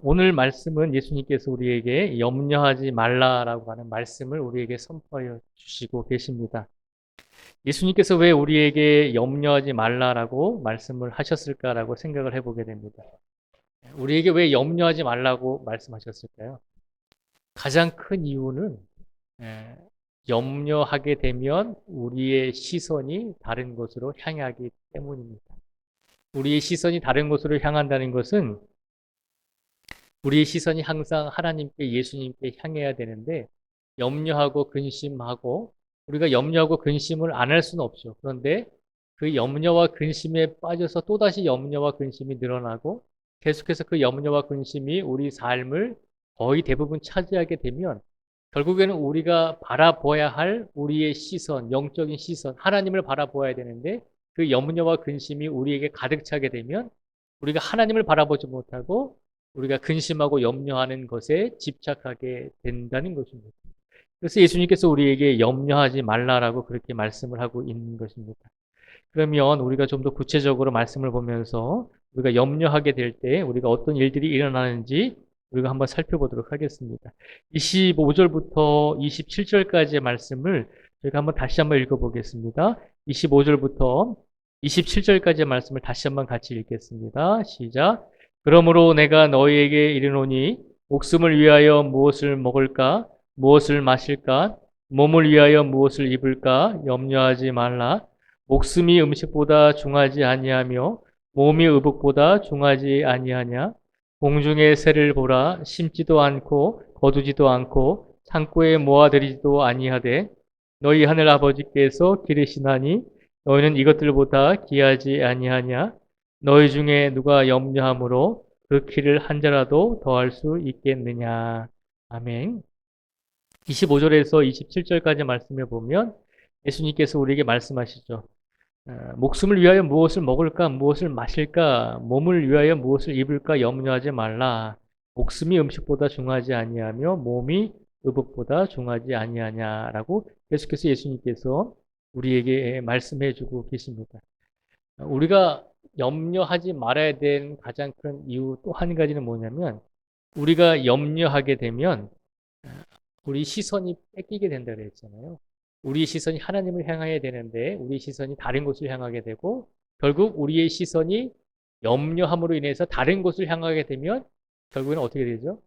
오늘 말씀은 예수님께서 우리에게 염려하지 말라라고 하는 말씀을 우리에게 선포하여 주시고 계십니다. 예수님께서 왜 우리에게 염려하지 말라라고 말씀을 하셨을까라고 생각을 해보게 됩니다. 우리에게 왜 염려하지 말라고 말씀하셨을까요? 가장 큰 이유는 에, 염려하게 되면 우리의 시선이 다른 곳으로 향하기 때문입니다. 우리의 시선이 다른 곳으로 향한다는 것은 우리의 시선이 항상 하나님께 예수님께 향해야 되는데 염려하고 근심하고 우리가 염려하고 근심을 안 할 수는 없죠. 그런데 그 염려와 근심에 빠져서 또다시 염려와 근심이 늘어나고 계속해서 그 염려와 근심이 우리 삶을 거의 대부분 차지하게 되면 결국에는 우리가 바라보아야 할 우리의 시선, 영적인 시선, 하나님을 바라보아야 되는데 그 염려와 근심이 우리에게 가득 차게 되면 우리가 하나님을 바라보지 못하고 우리가 근심하고 염려하는 것에 집착하게 된다는 것입니다. 그래서 예수님께서 우리에게 염려하지 말라라고 그렇게 말씀을 하고 있는 것입니다. 그러면 우리가 좀 더 구체적으로 말씀을 보면서 우리가 염려하게 될 때 우리가 어떤 일들이 일어나는지 우리가 한번 살펴보도록 하겠습니다. 25절부터 27절까지의 말씀을 저희가 한번 다시 한번 읽어보겠습니다. 25절부터 27절까지의 말씀을 다시 한번 같이 읽겠습니다. 시작. 그러므로 내가 너희에게 이르노니 목숨을 위하여 무엇을 먹을까? 무엇을 마실까? 몸을 위하여 무엇을 입을까? 염려하지 말라. 목숨이 음식보다 중하지 아니하며 몸이 의복보다 중하지 아니하냐? 공중의 새를 보라. 심지도 않고 거두지도 않고 창고에 모아들이지도 아니하되 너희 하늘 아버지께서 기르시나니 너희는 이것들보다 귀하지 아니하냐? 너희 중에 누가 염려함으로 그 키를 한 자라도 더할 수 있겠느냐? 아멘. 25절에서 27절까지 말씀해 보면 예수님께서 우리에게 말씀하시죠. 목숨을 위하여 무엇을 먹을까, 무엇을 마실까, 몸을 위하여 무엇을 입을까 염려하지 말라. 목숨이 음식보다 중하지 아니하며 몸이 의복보다 중하지 아니하냐라고 계속해서 예수님께서 우리에게 말씀해 주고 계십니다. 우리가 염려하지 말아야 될 가장 큰 이유 또 한 가지는 뭐냐면 우리가 염려하게 되면 우리 시선이 뺏기게 된다 그랬잖아요. 우리 시선이 하나님을 향해야 되는데 우리 시선이 다른 곳을 향하게 되고 결국 우리의 시선이 염려함으로 인해서 다른 곳을 향하게 되면 결국에는 어떻게 되죠?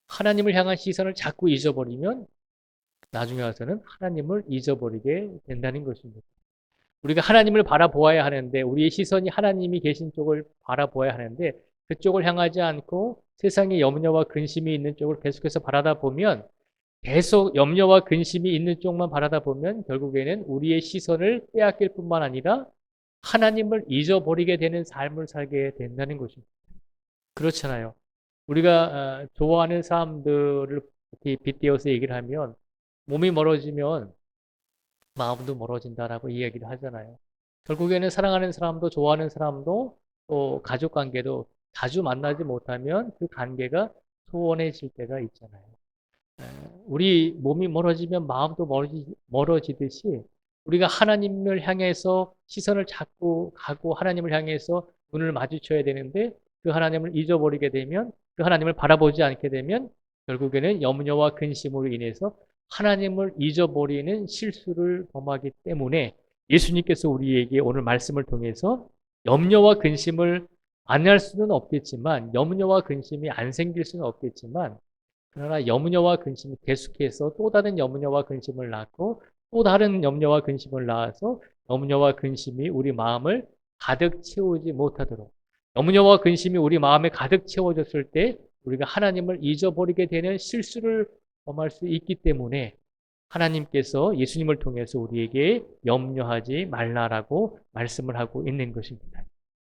하나님을 향한 시선을 자꾸 잊어버리면 나중에 와서는 하나님을 잊어버리게 된다는 것입니다. 우리가 하나님을 바라보아야 하는데 우리의 시선이 하나님이 계신 쪽을 바라보아야 하는데 그쪽을 향하지 않고 세상의 염려와 근심이 있는 쪽을 계속해서 바라다 보면 계속 염려와 근심이 있는 쪽만 바라다 보면 결국에는 우리의 시선을 빼앗길 뿐만 아니라 하나님을 잊어버리게 되는 삶을 살게 된다는 것입니다. 그렇잖아요. 우리가 좋아하는 사람들을 빗대어서 얘기를 하면 몸이 멀어지면 마음도 멀어진다라고 이야기를 하잖아요. 결국에는 사랑하는 사람도 좋아하는 사람도 또 가족 관계도 자주 만나지 못하면 그 관계가 소원해질 때가 있잖아요. 우리 몸이 멀어지면 마음도 멀어지듯이 우리가 하나님을 향해서 시선을 자꾸 가고 하나님을 향해서 눈을 마주쳐야 되는데 그 하나님을 잊어버리게 되면 그 하나님을 바라보지 않게 되면 결국에는 염려와 근심으로 인해서 하나님을 잊어버리는 실수를 범하기 때문에 예수님께서 우리에게 오늘 말씀을 통해서 염려와 근심을 안 할 수는 없겠지만 염려와 근심이 안 생길 수는 없겠지만 그러나 염려와 근심이 계속해서 또 다른 염려와 근심을 낳고 또 다른 염려와 근심을 낳아서 염려와 근심이 우리 마음을 가득 채우지 못하도록 염려와 근심이 우리 마음에 가득 채워졌을 때 우리가 하나님을 잊어버리게 되는 실수를 범할 수 있기 때문에 하나님께서 예수님을 통해서 우리에게 염려하지 말라라고 말씀을 하고 있는 것입니다.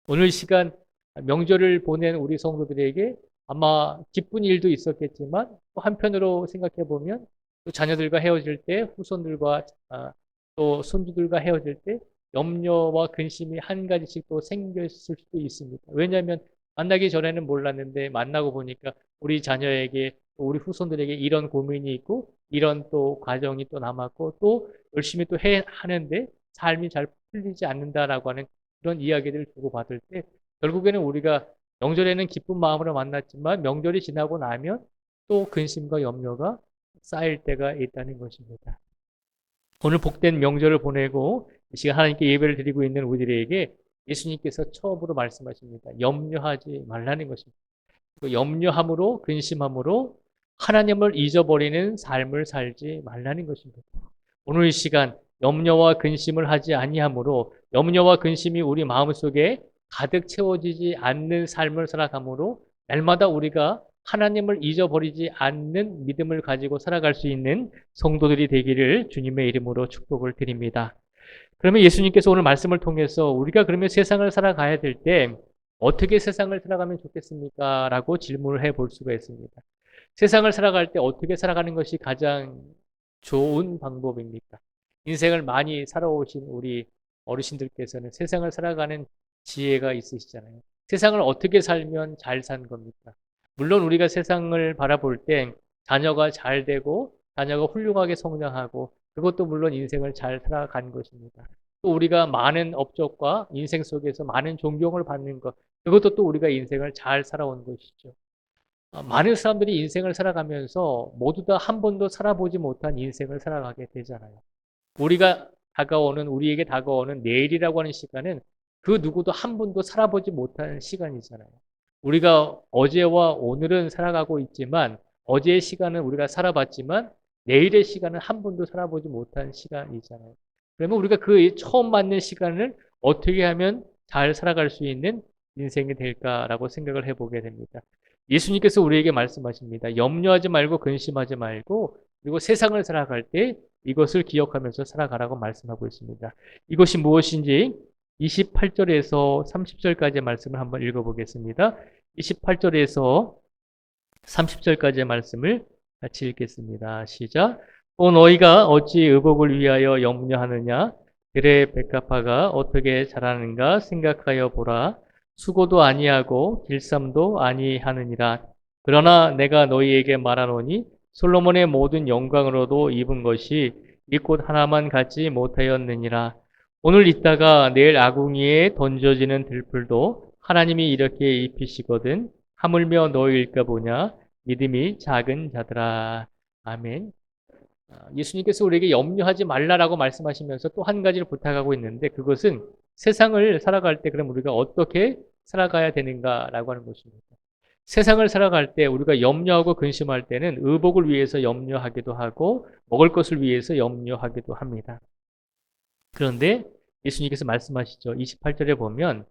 오늘 시간 명절을 보낸 우리 성도들에게 아마 기쁜 일도 있었겠지만 또 한편으로 생각해 보면 또 자녀들과 헤어질 때 후손들과 또 손주들과 헤어질 때 염려와 근심이 한 가지씩 또 생겼을 수도 있습니다. 왜냐하면 만나기 전에는 몰랐는데 만나고 보니까 우리 자녀에게 우리 후손들에게 이런 고민이 있고 이런 또 과정이 또 남았고 또 열심히 또 하는데 삶이 잘 풀리지 않는다라고 하는 그런 이야기들을 주고받을 때 결국에는 우리가 명절에는 기쁜 마음으로 만났지만 명절이 지나고 나면 또 근심과 염려가 쌓일 때가 있다는 것입니다. 오늘 복된 명절을 보내고 이 시간 하나님께 예배를 드리고 있는 우리들에게 예수님께서 처음으로 말씀하십니다. 염려하지 말라는 것입니다. 그 염려함으로 근심함으로 하나님을 잊어버리는 삶을 살지 말라는 것입니다. 오늘 이 시간 염려와 근심을 하지 아니함으로 염려와 근심이 우리 마음속에 가득 채워지지 않는 삶을 살아감으로 날마다 우리가 하나님을 잊어버리지 않는 믿음을 가지고 살아갈 수 있는 성도들이 되기를 주님의 이름으로 축복을 드립니다. 그러면 예수님께서 오늘 말씀을 통해서 우리가 그러면 세상을 살아가야 될 때 어떻게 세상을 살아가면 좋겠습니까? 라고 질문을 해볼 수가 있습니다. 세상을 살아갈 때 어떻게 살아가는 것이 가장 좋은 방법입니까? 인생을 많이 살아오신 우리 어르신들께서는 세상을 살아가는 지혜가 있으시잖아요. 세상을 어떻게 살면 잘 산 겁니까? 물론 우리가 세상을 바라볼 때 자녀가 잘 되고 자녀가 훌륭하게 성장하고 그것도 물론 인생을 잘 살아간 것입니다. 또 우리가 많은 업적과 인생 속에서 많은 존경을 받는 것, 그것도 또 우리가 인생을 잘 살아온 것이죠. 많은 사람들이 인생을 살아가면서 모두 다 한 번도 살아보지 못한 인생을 살아가게 되잖아요. 우리에게 다가오는 내일이라고 하는 시간은 그 누구도 한 번도 살아보지 못한 시간이잖아요. 우리가 어제와 오늘은 살아가고 있지만 어제의 시간은 우리가 살아봤지만 내일의 시간은 한 번도 살아보지 못한 시간이잖아요. 그러면 우리가 그 처음 맞는 시간을 어떻게 하면 잘 살아갈 수 있는 인생이 될까라고 생각을 해보게 됩니다. 예수님께서 우리에게 말씀하십니다. 염려하지 말고 근심하지 말고 그리고 세상을 살아갈 때 이것을 기억하면서 살아가라고 말씀하고 있습니다. 이것이 무엇인지 28절에서 30절까지의 말씀을 한번 읽어보겠습니다. 28절에서 30절까지의 말씀을 같이 읽겠습니다. 시작. 또 너희가 어찌 의복을 위하여 염려하느냐? 들의 백합화가 어떻게 자라는가 생각하여 보라. 수고도 아니하고 길쌈도 아니하느니라. 그러나 내가 너희에게 말하노니 솔로몬의 모든 영광으로도 입은 것이 이 꽃 하나만 갖지 못하였느니라. 오늘 있다가 내일 아궁이에 던져지는 들풀도 하나님이 이렇게 입히시거든. 하물며 너희일까 보냐? 믿음이 작은 자들아. 아멘. 예수님께서 우리에게 염려하지 말라라고 말씀하시면서 또 한 가지를 부탁하고 있는데 그것은 세상을 살아갈 때 그럼 우리가 어떻게 살아가야 되는가라고 하는 것입니다. 세상을 살아갈 때 우리가 염려하고 근심할 때는 의복을 위해서 염려하기도 하고 먹을 것을 위해서 염려하기도 합니다. 그런데 예수님께서 말씀하시죠. 28절에 보면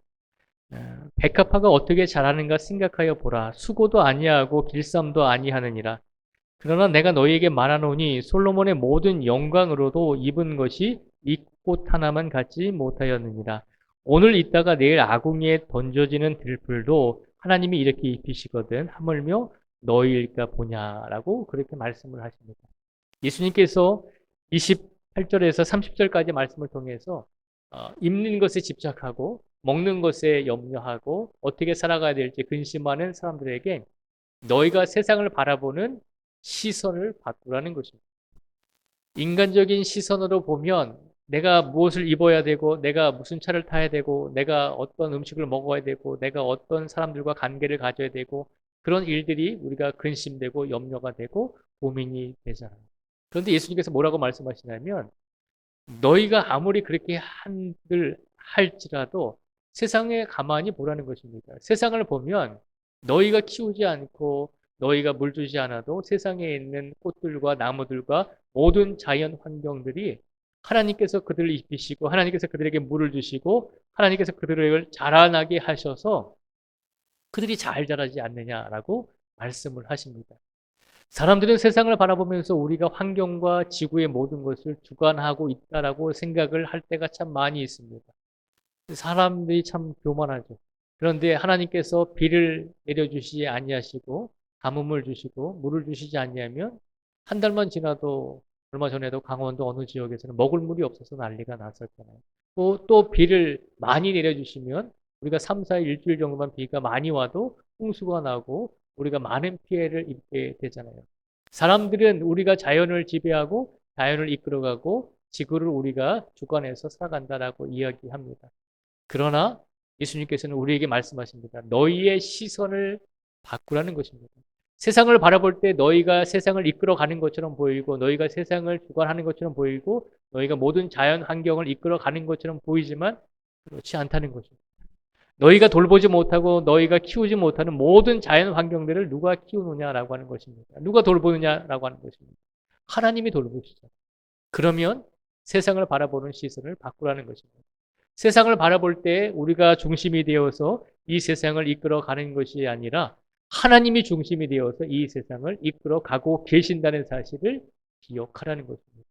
백합화가 어떻게 자라는가 생각하여 보라. 수고도 아니하고 길쌈도 아니하느니라. 그러나 내가 너희에게 말하노니 솔로몬의 모든 영광으로도 입은 것이 이 꽃 하나만 갖지 못하였느니라. 오늘 있다가 내일 아궁이에 던져지는 들풀도 하나님이 이렇게 입히시거든 하물며 너희일까 보냐라고 그렇게 말씀을 하십니다. 예수님께서 28절에서 30절까지 말씀을 통해서 입는 것에 집착하고 먹는 것에 염려하고 어떻게 살아가야 될지 근심하는 사람들에게 너희가 세상을 바라보는 시선을 바꾸라는 것입니다. 인간적인 시선으로 보면 내가 무엇을 입어야 되고 내가 무슨 차를 타야 되고 내가 어떤 음식을 먹어야 되고 내가 어떤 사람들과 관계를 가져야 되고 그런 일들이 우리가 근심되고 염려가 되고 고민이 되잖아요. 그런데 예수님께서 뭐라고 말씀하시냐면 너희가 아무리 그렇게 한들 할지라도 세상에 가만히 보라는 것입니다. 세상을 보면 너희가 키우지 않고 너희가 물 주지 않아도 세상에 있는 꽃들과 나무들과 모든 자연 환경들이 하나님께서 그들을 입히시고 하나님께서 그들에게 물을 주시고 하나님께서 그들을 자라나게 하셔서 그들이 잘 자라지 않느냐라고 말씀을 하십니다. 사람들은 세상을 바라보면서 우리가 환경과 지구의 모든 것을 주관하고 있다라고 생각을 할 때가 참 많이 있습니다. 사람들이 참 교만하죠. 그런데 하나님께서 비를 내려주시지 아니하시고 가뭄을 주시고 물을 주시지 아니하면 한 달만 지나도 얼마 전에도 강원도 어느 지역에서는 먹을 물이 없어서 난리가 났었잖아요. 또 비를 많이 내려주시면 우리가 3, 4일, 일주일 정도만 비가 많이 와도 홍수가 나고 우리가 많은 피해를 입게 되잖아요. 사람들은 우리가 자연을 지배하고 자연을 이끌어가고 지구를 우리가 주관해서 살아간다라고 이야기합니다. 그러나 예수님께서는 우리에게 말씀하십니다. 너희의 시선을 바꾸라는 것입니다. 세상을 바라볼 때 너희가 세상을 이끌어가는 것처럼 보이고 너희가 세상을 주관하는 것처럼 보이고 너희가 모든 자연 환경을 이끌어가는 것처럼 보이지만 그렇지 않다는 거죠. 너희가 돌보지 못하고 너희가 키우지 못하는 모든 자연 환경들을 누가 키우느냐라고 하는 것입니다. 누가 돌보느냐라고 하는 것입니다. 하나님이 돌보시죠. 그러면 세상을 바라보는 시선을 바꾸라는 것입니다. 세상을 바라볼 때 우리가 중심이 되어서 이 세상을 이끌어가는 것이 아니라 하나님이 중심이 되어서 이 세상을 이끌어가고 계신다는 사실을 기억하라는 것입니다.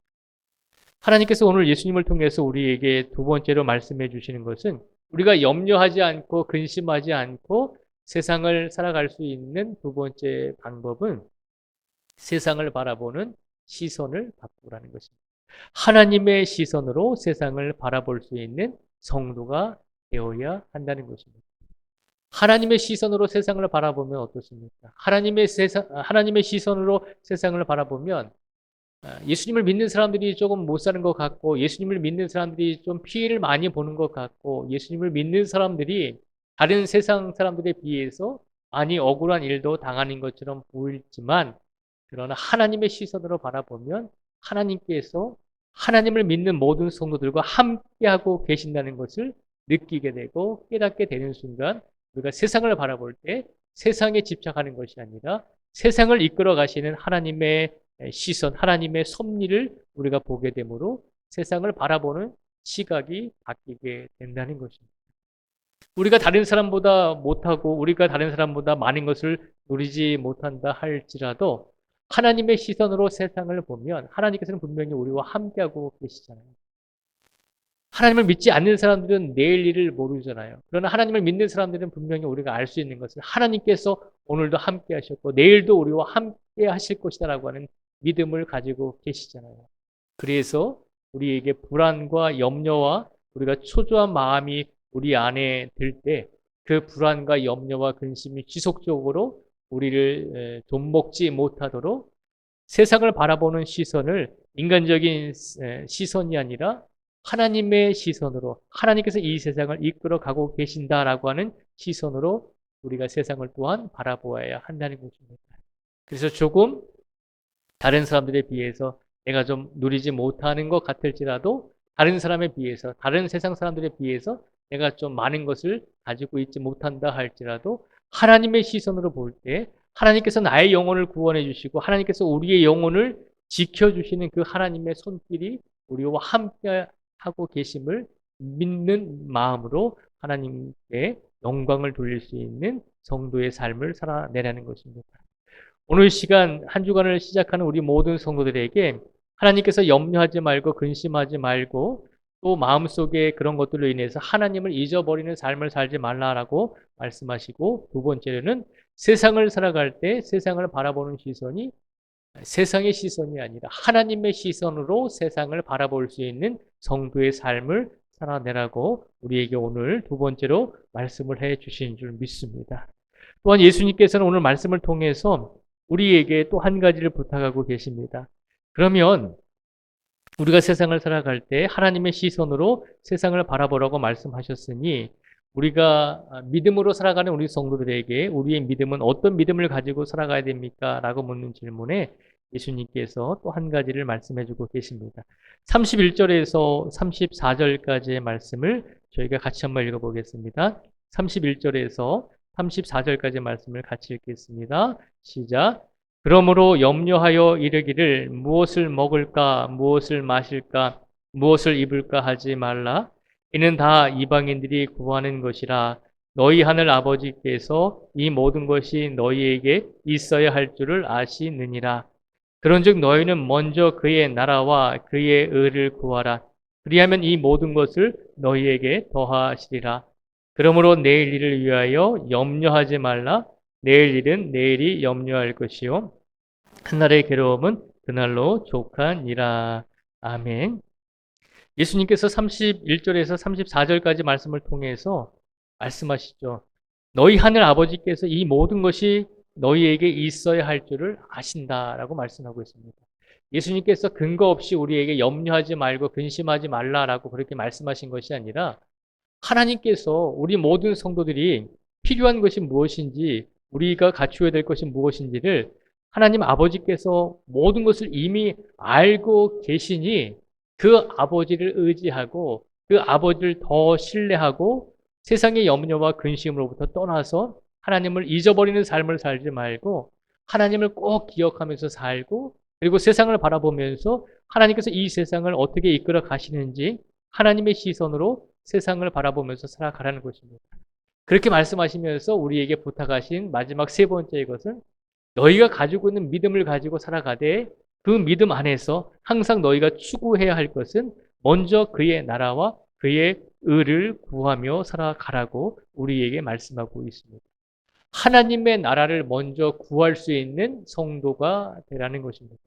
하나님께서 오늘 예수님을 통해서 우리에게 두 번째로 말씀해 주시는 것은 우리가 염려하지 않고 근심하지 않고 세상을 살아갈 수 있는 두 번째 방법은 세상을 바라보는 시선을 바꾸라는 것입니다. 하나님의 시선으로 세상을 바라볼 수 있는 성도가 되어야 한다는 것입니다. 하나님의 시선으로 세상을 바라보면 어떻습니까? 하나님의 시선으로 세상을 바라보면 예수님을 믿는 사람들이 조금 못 사는 것 같고 예수님을 믿는 사람들이 좀 피해를 많이 보는 것 같고 예수님을 믿는 사람들이 다른 세상 사람들에 비해서 많이 억울한 일도 당하는 것처럼 보이지만 그러나 하나님의 시선으로 바라보면 하나님께서 하나님을 믿는 모든 성도들과 함께하고 계신다는 것을 느끼게 되고 깨닫게 되는 순간 우리가 세상을 바라볼 때 세상에 집착하는 것이 아니라 세상을 이끌어 가시는 하나님의 시선, 하나님의 섭리를 우리가 보게 되므로 세상을 바라보는 시각이 바뀌게 된다는 것입니다. 우리가 다른 사람보다 못하고 우리가 다른 사람보다 많은 것을 누리지 못한다 할지라도 하나님의 시선으로 세상을 보면 하나님께서는 분명히 우리와 함께하고 계시잖아요. 하나님을 믿지 않는 사람들은 내일 일을 모르잖아요. 그러나 하나님을 믿는 사람들은 분명히 우리가 알 수 있는 것은 하나님께서 오늘도 함께 하셨고 내일도 우리와 함께 하실 것이다라고 하는 믿음을 가지고 계시잖아요. 그래서 우리에게 불안과 염려와 우리가 초조한 마음이 우리 안에 들 때 그 불안과 염려와 근심이 지속적으로 우리를 좀먹지 못하도록 세상을 바라보는 시선을 인간적인 시선이 아니라 하나님의 시선으로 하나님께서 이 세상을 이끌어가고 계신다라고 하는 시선으로 우리가 세상을 또한 바라보아야 한다는 것입니다. 그래서 조금 다른 사람들에 비해서 내가 좀 누리지 못하는 것 같을지라도 다른 사람에 비해서 다른 세상 사람들에 비해서 내가 좀 많은 것을 가지고 있지 못한다 할지라도 하나님의 시선으로 볼 때 하나님께서 나의 영혼을 구원해 주시고 하나님께서 우리의 영혼을 지켜주시는 그 하나님의 손길이 우리와 함께 하고 계심을 믿는 마음으로 하나님께 영광을 돌릴 수 있는 성도의 삶을 살아내라는 것입니다. 오늘 시간 한 주간을 시작하는 우리 모든 성도들에게 하나님께서 염려하지 말고 근심하지 말고 또 마음속에 그런 것들로 인해서 하나님을 잊어버리는 삶을 살지 말라라고 말씀하시고 두 번째로는 세상을 살아갈 때 세상을 바라보는 시선이 세상의 시선이 아니라 하나님의 시선으로 세상을 바라볼 수 있는 성도의 삶을 살아내라고 우리에게 오늘 두 번째로 말씀을 해 주신 줄 믿습니다. 또한 예수님께서는 오늘 말씀을 통해서 우리에게 또 한 가지를 부탁하고 계십니다. 그러면 우리가 세상을 살아갈 때 하나님의 시선으로 세상을 바라보라고 말씀하셨으니 우리가 믿음으로 살아가는 우리 성도들에게 우리의 믿음은 어떤 믿음을 가지고 살아가야 됩니까? 라고 묻는 질문에 예수님께서 또 한 가지를 말씀해 주고 계십니다. 31절에서 34절까지의 말씀을 저희가 같이 한번 읽어보겠습니다. 31절에서 34절까지 말씀을 같이 읽겠습니다. 시작. 그러므로 염려하여 이르기를 무엇을 먹을까, 무엇을 마실까, 무엇을 입을까 하지 말라. 이는 다 이방인들이 구하는 것이라. 너희 하늘 아버지께서 이 모든 것이 너희에게 있어야 할 줄을 아시느니라. 그런즉 너희는 먼저 그의 나라와 그의 의를 구하라. 그리하면 이 모든 것을 너희에게 더하시리라. 그러므로 내일 일을 위하여 염려하지 말라. 내일 일은 내일이 염려할 것이요 그날의 괴로움은 그날로 족하니라. 아멘. 예수님께서 31절에서 34절까지 말씀을 통해서 말씀하시죠. 너희 하늘 아버지께서 이 모든 것이 너희에게 있어야 할 줄을 아신다라고 말씀하고 있습니다. 예수님께서 근거 없이 우리에게 염려하지 말고 근심하지 말라라고 그렇게 말씀하신 것이 아니라 하나님께서 우리 모든 성도들이 필요한 것이 무엇인지, 우리가 갖추어야 될 것이 무엇인지를 하나님 아버지께서 모든 것을 이미 알고 계시니 그 아버지를 의지하고 그 아버지를 더 신뢰하고 세상의 염려와 근심으로부터 떠나서 하나님을 잊어버리는 삶을 살지 말고 하나님을 꼭 기억하면서 살고, 그리고 세상을 바라보면서 하나님께서 이 세상을 어떻게 이끌어 가시는지 하나님의 시선으로 세상을 바라보면서 살아가라는 것입니다. 그렇게 말씀하시면서 우리에게 부탁하신 마지막 세 번째 것은 너희가 가지고 있는 믿음을 가지고 살아가되 그 믿음 안에서 항상 너희가 추구해야 할 것은 먼저 그의 나라와 그의 의를 구하며 살아가라고 우리에게 말씀하고 있습니다. 하나님의 나라를 먼저 구할 수 있는 성도가 되라는 것입니다.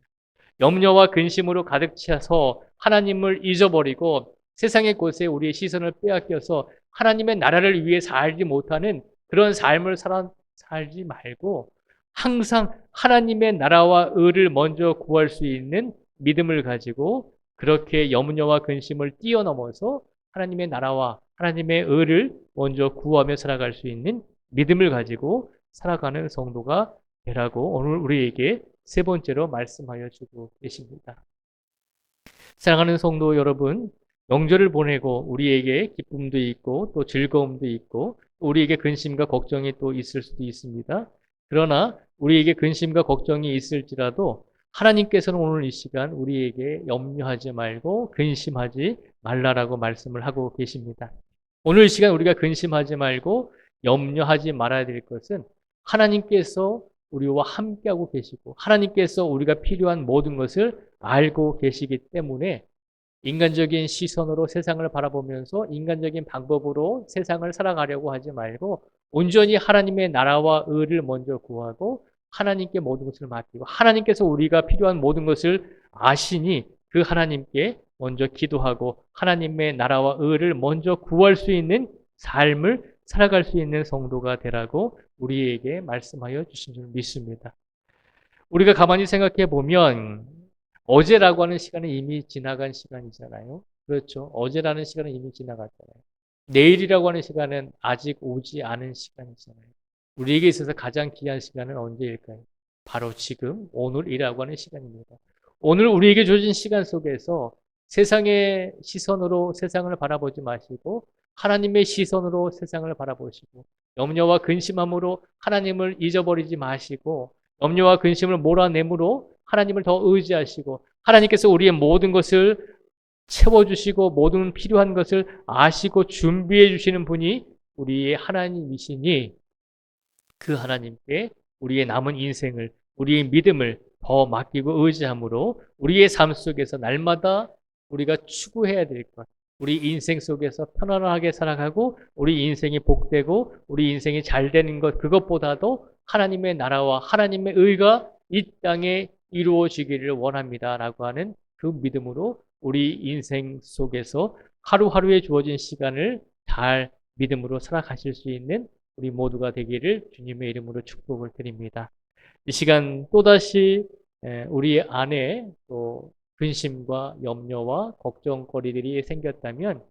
염려와 근심으로 가득 차서 하나님을 잊어버리고 세상의 곳에 우리의 시선을 빼앗겨서 하나님의 나라를 위해 살지 못하는 그런 삶을 살지 말고 항상 하나님의 나라와 의를 먼저 구할 수 있는 믿음을 가지고 그렇게 염려와 근심을 뛰어넘어서 하나님의 나라와 하나님의 의를 먼저 구하며 살아갈 수 있는 믿음을 가지고 살아가는 성도가 되라고 오늘 우리에게 세 번째로 말씀하여 주고 계십니다. 사랑하는 성도 여러분, 명절을 보내고 우리에게 기쁨도 있고 또 즐거움도 있고 우리에게 근심과 걱정이 또 있을 수도 있습니다. 그러나 우리에게 근심과 걱정이 있을지라도 하나님께서는 오늘 이 시간 우리에게 염려하지 말고 근심하지 말라라고 말씀을 하고 계십니다. 오늘 이 시간 우리가 근심하지 말고 염려하지 말아야 될 것은 하나님께서 우리와 함께하고 계시고 하나님께서 우리가 필요한 모든 것을 알고 계시기 때문에 인간적인 시선으로 세상을 바라보면서 인간적인 방법으로 세상을 살아가려고 하지 말고 온전히 하나님의 나라와 의를 먼저 구하고 하나님께 모든 것을 맡기고 하나님께서 우리가 필요한 모든 것을 아시니 그 하나님께 먼저 기도하고 하나님의 나라와 의를 먼저 구할 수 있는 삶을 살아갈 수 있는 성도가 되라고 우리에게 말씀하여 주신 줄 믿습니다. 우리가 가만히 생각해 보면 어제라고 하는 시간은 이미 지나간 시간이잖아요. 그렇죠. 어제라는 시간은 이미 지나갔잖아요. 내일이라고 하는 시간은 아직 오지 않은 시간이잖아요. 우리에게 있어서 가장 귀한 시간은 언제일까요? 바로 지금, 오늘이라고 하는 시간입니다. 오늘 우리에게 주어진 시간 속에서 세상의 시선으로 세상을 바라보지 마시고 하나님의 시선으로 세상을 바라보시고 염려와 근심함으로 하나님을 잊어버리지 마시고 염려와 근심을 몰아내므로 하나님을 더 의지하시고 하나님께서 우리의 모든 것을 채워주시고 모든 필요한 것을 아시고 준비해 주시는 분이 우리의 하나님이시니 그 하나님께 우리의 남은 인생을 우리의 믿음을 더 맡기고 의지함으로 우리의 삶 속에서 날마다 우리가 추구해야 될 것, 우리 인생 속에서 편안하게 살아가고 우리 인생이 복되고 우리 인생이 잘 되는 것, 그것보다도 하나님의 나라와 하나님의 의가 이 땅에 이루어지기를 원합니다라고 하는 그 믿음으로 우리 인생 속에서 하루하루에 주어진 시간을 잘 믿음으로 살아가실 수 있는 우리 모두가 되기를 주님의 이름으로 축복을 드립니다. 이 시간 또다시 우리 안에 또 근심과 염려와 걱정거리들이 생겼다면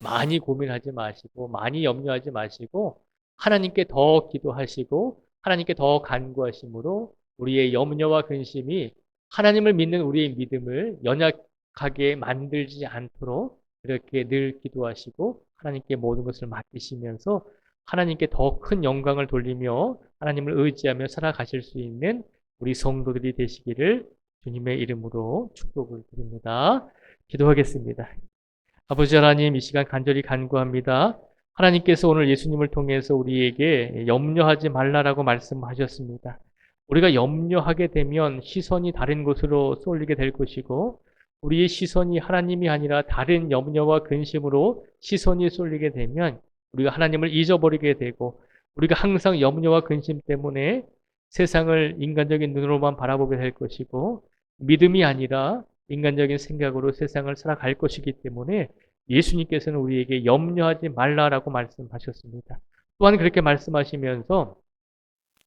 많이 고민하지 마시고 많이 염려하지 마시고 하나님께 더 기도하시고 하나님께 더 간구하심으로 우리의 염려와 근심이 하나님을 믿는 우리의 믿음을 연약하게 만들지 않도록 이렇게 늘 기도하시고 하나님께 모든 것을 맡기시면서 하나님께 더 큰 영광을 돌리며 하나님을 의지하며 살아가실 수 있는 우리 성도들이 되시기를 주님의 이름으로 축복을 드립니다. 기도하겠습니다. 아버지 하나님, 이 시간 간절히 간구합니다. 하나님께서 오늘 예수님을 통해서 우리에게 염려하지 말라라고 말씀하셨습니다. 우리가 염려하게 되면 시선이 다른 곳으로 쏠리게 될 것이고 우리의 시선이 하나님이 아니라 다른 염려와 근심으로 시선이 쏠리게 되면 우리가 하나님을 잊어버리게 되고 우리가 항상 염려와 근심 때문에 세상을 인간적인 눈으로만 바라보게 될 것이고 믿음이 아니라 인간적인 생각으로 세상을 살아갈 것이기 때문에 예수님께서는 우리에게 염려하지 말라라고 말씀하셨습니다. 또한 그렇게 말씀하시면서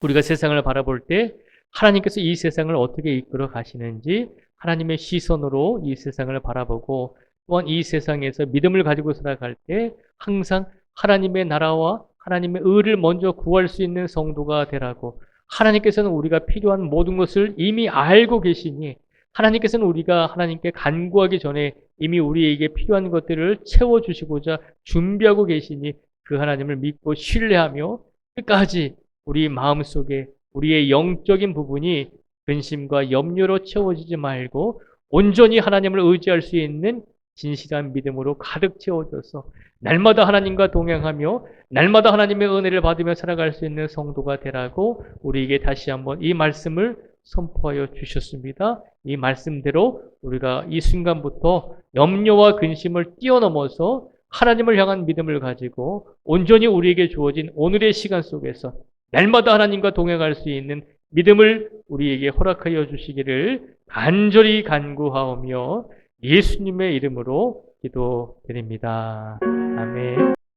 우리가 세상을 바라볼 때 하나님께서 이 세상을 어떻게 이끌어 가시는지 하나님의 시선으로 이 세상을 바라보고 또한 이 세상에서 믿음을 가지고 살아갈 때 항상 하나님의 나라와 하나님의 의를 먼저 구할 수 있는 성도가 되라고, 하나님께서는 우리가 필요한 모든 것을 이미 알고 계시니 하나님께서는 우리가 하나님께 간구하기 전에 이미 우리에게 필요한 것들을 채워주시고자 준비하고 계시니 그 하나님을 믿고 신뢰하며 끝까지 우리 마음속에 우리의 영적인 부분이 근심과 염려로 채워지지 말고 온전히 하나님을 의지할 수 있는 진실한 믿음으로 가득 채워져서 날마다 하나님과 동행하며 날마다 하나님의 은혜를 받으며 살아갈 수 있는 성도가 되라고 우리에게 다시 한번 이 말씀을 선포하여 주셨습니다. 이 말씀대로 우리가 이 순간부터 염려와 근심을 뛰어넘어서 하나님을 향한 믿음을 가지고 온전히 우리에게 주어진 오늘의 시간 속에서 날마다 하나님과 동행할 수 있는 믿음을 우리에게 허락하여 주시기를 간절히 간구하오며 예수님의 이름으로 기도드립니다. 아멘.